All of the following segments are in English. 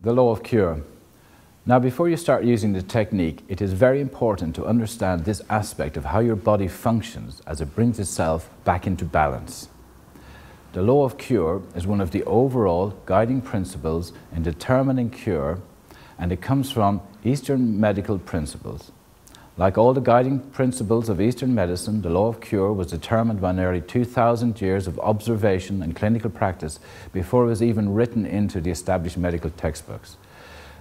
The law of cure. Now, before you start using the technique, it is very important to understand this aspect of how your body functions as it brings itself back into balance. The law of cure is one of the overall guiding principles in determining cure, and it comes from Eastern medical principles. Like all the guiding principles of Eastern medicine, the law of cure was determined by nearly 2,000 years of observation and clinical practice before it was even written into the established medical textbooks.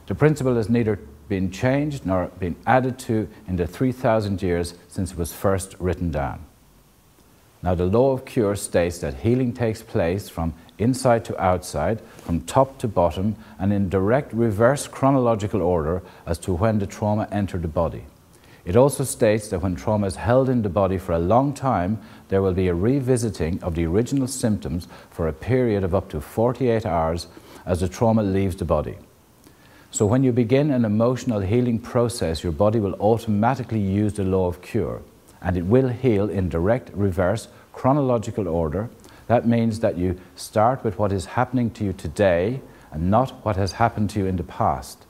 The principle has neither been changed nor been added to in the 3,000 years since it was first written down. Now, the law of cure states that healing takes place from inside to outside, from top to bottom, and in direct reverse chronological order as to when the trauma entered the body. It also states that when trauma is held in the body for a long time, there will be a revisiting of the original symptoms for a period of up to 48 hours as the trauma leaves the body. So when you begin an emotional healing process, your body will automatically use the law of cure, and it will heal in direct reverse chronological order. That means that you start with what is happening to you today and not what has happened to you in the past.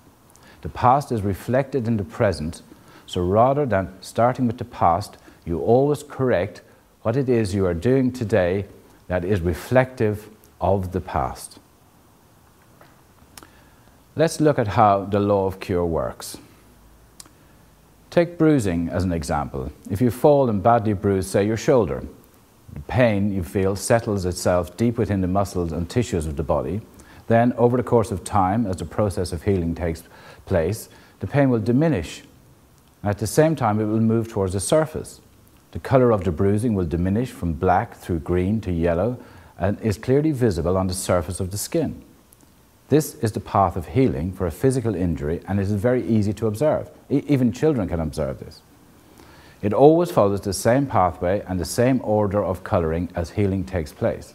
The past is reflected in the present, so rather than starting with the past, you always correct what it is you are doing today that is reflective of the past. Let's look at how the law of cure works. Take bruising as an example. If you fall and badly bruise, say, your shoulder, the pain you feel settles itself deep within the muscles and tissues of the body. Then, over the course of time, as the process of healing takes place, the pain will diminish. At the same time, it will move towards the surface. The color of the bruising will diminish from black through green to yellow and is clearly visible on the surface of the skin. This is the path of healing for a physical injury, and it is very easy to observe. Even children can observe this. It always follows the same pathway and the same order of coloring as healing takes place.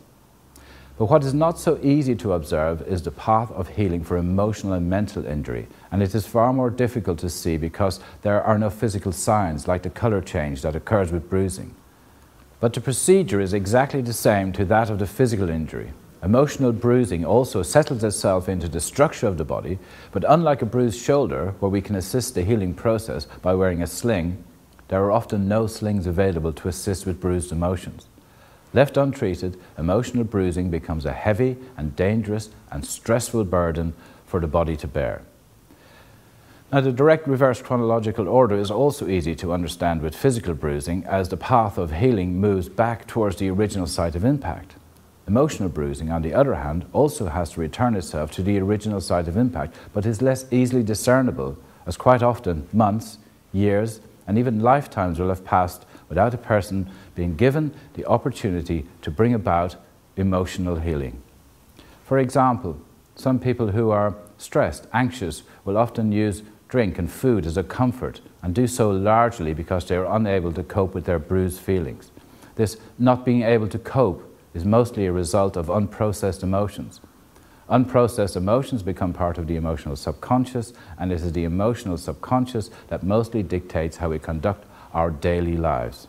But what is not so easy to observe is the path of healing for emotional and mental injury, and it is far more difficult to see because there are no physical signs like the color change that occurs with bruising. But the procedure is exactly the same to that of the physical injury. Emotional bruising also settles itself into the structure of the body, but unlike a bruised shoulder, where we can assist the healing process by wearing a sling, there are often no slings available to assist with bruised emotions. Left untreated, emotional bruising becomes a heavy and dangerous and stressful burden for the body to bear. Now, the direct reverse chronological order is also easy to understand with physical bruising, as the path of healing moves back towards the original site of impact. Emotional bruising, on the other hand, also has to return itself to the original site of impact, but is less easily discernible, as quite often months, years, and even lifetimes will have passed without a person being given the opportunity to bring about emotional healing. For example, some people who are stressed, anxious, will often use drink and food as a comfort, and do so largely because they are unable to cope with their bruised feelings. This not being able to cope is mostly a result of unprocessed emotions. Unprocessed emotions become part of the emotional subconscious, and it is the emotional subconscious that mostly dictates how we conduct our daily lives.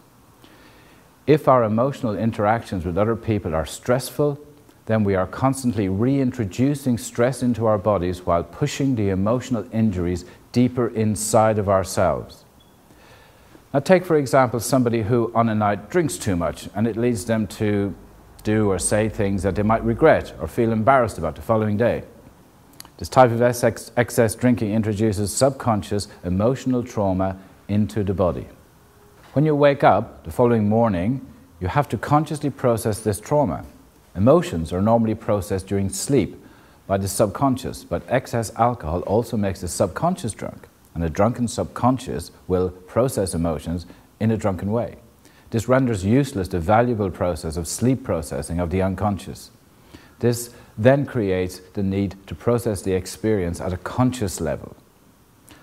If our emotional interactions with other people are stressful, then we are constantly reintroducing stress into our bodies while pushing the emotional injuries deeper inside of ourselves. Now, take for example somebody who on a night drinks too much, and it leads them to do or say things that they might regret or feel embarrassed about the following day. This type of excess drinking introduces subconscious emotional trauma into the body. When you wake up the following morning, you have to consciously process this trauma. Emotions are normally processed during sleep by the subconscious, but excess alcohol also makes the subconscious drunk, and a drunken subconscious will process emotions in a drunken way. This renders useless the valuable process of sleep processing of the unconscious. This then creates the need to process the experience at a conscious level.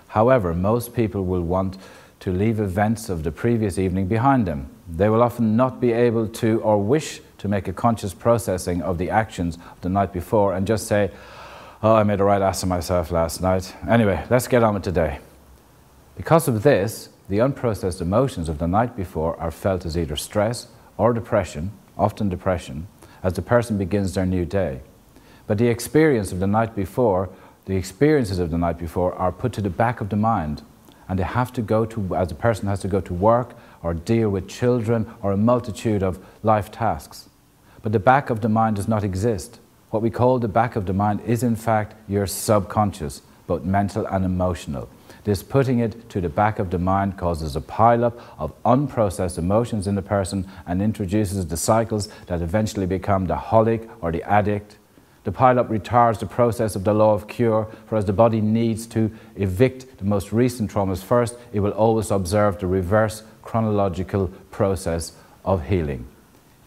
However, most people will want to leave events of the previous evening behind them. They will often not be able to or wish to make a conscious processing of the actions of the night before and just say, "Oh, I made a right ass of myself last night. Anyway, let's get on with today." Because of this, the unprocessed emotions of the night before are felt as either stress or depression, often depression, as the person begins their new day. But the experience of the night before the experiences of the night before are put to the back of the mind, and they have to go to, as a person has to go to work or deal with children or a multitude of life tasks. But the back of the mind does not exist. What we call the back of the mind is in fact your subconscious, both mental and emotional. This putting it to the back of the mind causes a pile-up of unprocessed emotions in the person and introduces the cycles that eventually become the holic or the addict. The pile-up retards the process of the law of cure, for as the body needs to evict the most recent traumas first, it will always observe the reverse chronological process of healing.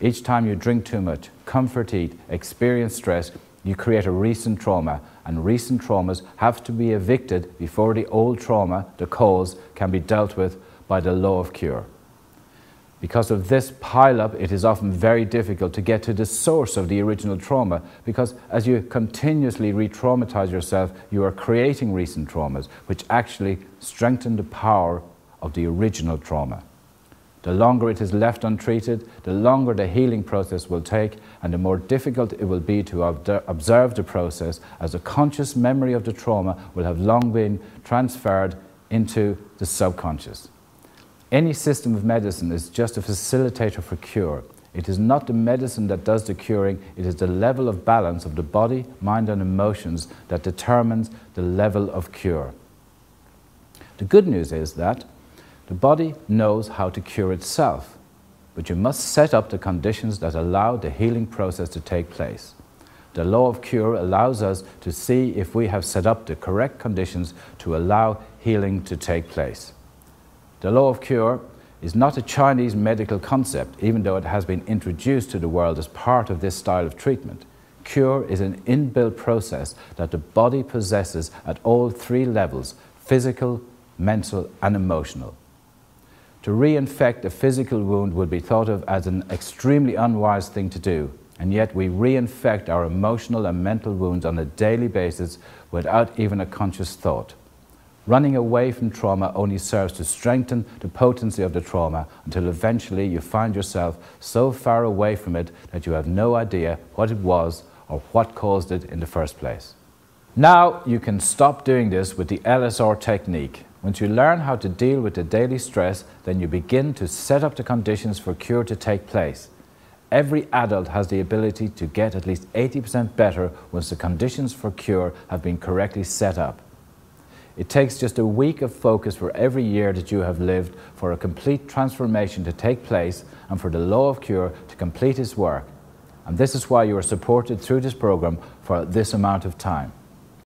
Each time you drink too much, comfort eat, experience stress, you create a recent trauma, and recent traumas have to be evicted before the old trauma, the cause, can be dealt with by the law of cure. Because of this pile-up, it is often very difficult to get to the source of the original trauma, because as you continuously re-traumatize yourself, you are creating recent traumas, which actually strengthen the power of the original trauma. The longer it is left untreated, the longer the healing process will take, and the more difficult it will be to observe the process, as a conscious memory of the trauma will have long been transferred into the subconscious. Any system of medicine is just a facilitator for cure. It is not the medicine that does the curing, it is the level of balance of the body, mind and emotions that determines the level of cure. The good news is that the body knows how to cure itself, but you must set up the conditions that allow the healing process to take place. The law of cure allows us to see if we have set up the correct conditions to allow healing to take place. The law of cure is not a Chinese medical concept, even though it has been introduced to the world as part of this style of treatment. Cure is an inbuilt process that the body possesses at all three levels: physical, mental and emotional. To reinfect a physical wound would be thought of as an extremely unwise thing to do, and yet we reinfect our emotional and mental wounds on a daily basis without even a conscious thought. Running away from trauma only serves to strengthen the potency of the trauma until eventually you find yourself so far away from it that you have no idea what it was or what caused it in the first place. Now you can stop doing this with the LSR technique. Once you learn how to deal with the daily stress, then you begin to set up the conditions for cure to take place. Every adult has the ability to get at least 80% better once the conditions for cure have been correctly set up. It takes just a week of focus for every year that you have lived for a complete transformation to take place and for the law of cure to complete its work. And this is why you are supported through this program for this amount of time.